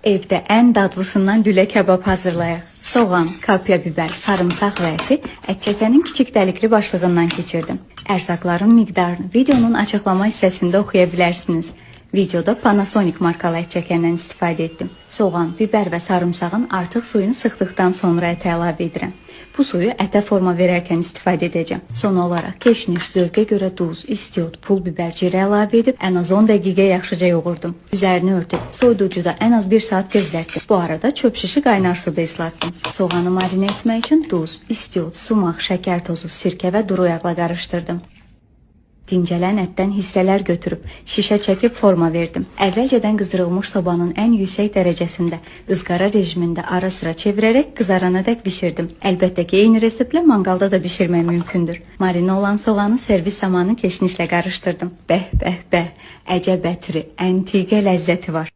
Evdə ən dadlısından lülə kebab hazırlayaq. Soğan, kapya biber, sarımsaq və əti ətçəkənin kiçik dəlikli başlığından keçirdim. Ərzaqların miqdarını videonun açıqlama hissəsində oxuya bilərsiniz. Videoda Panasonic markalı ətçəkəndən istifadə etdim. Soğan, biber və sarımsağın artıq suyunu sıxdıqdan sonra ətə əlavə edirəm. Bu suyu ətə forma verərkən istifadə edəcəm. Son olaraq keşniş, zövqə görə duz, istiot, pul biber, cirə əlavə edib ən az 10 dəqiqə yaxşıca yoğurdum. Üzərini örtüb soyuducuda ən az 1 saat gözlətdim. Bu arada çöp şişi qaynar suda islatdım. Soğanı marinə etmək üçün duz, istiot, sumaq, şəkər tozu, sirkə və duru yağla qarışdırdım. Dincələn ətdən hissələr götürüb, şişə çəkib forma verdim. Əvvəlcədən qızdırılmış sobanın ən yüksək dərəcəsində, ızqara rejimində ara sıra çevirərək qızaranadək bişirdim. Əlbəttə ki, eyni reseptlə manqalda da bişirmək mümkündür. Marinə olan soğanı servis zamanı keşnişlə qarışdırdım. Bəh, bəh, bəh, əcəb ətri, əntiqə ləzzəti var.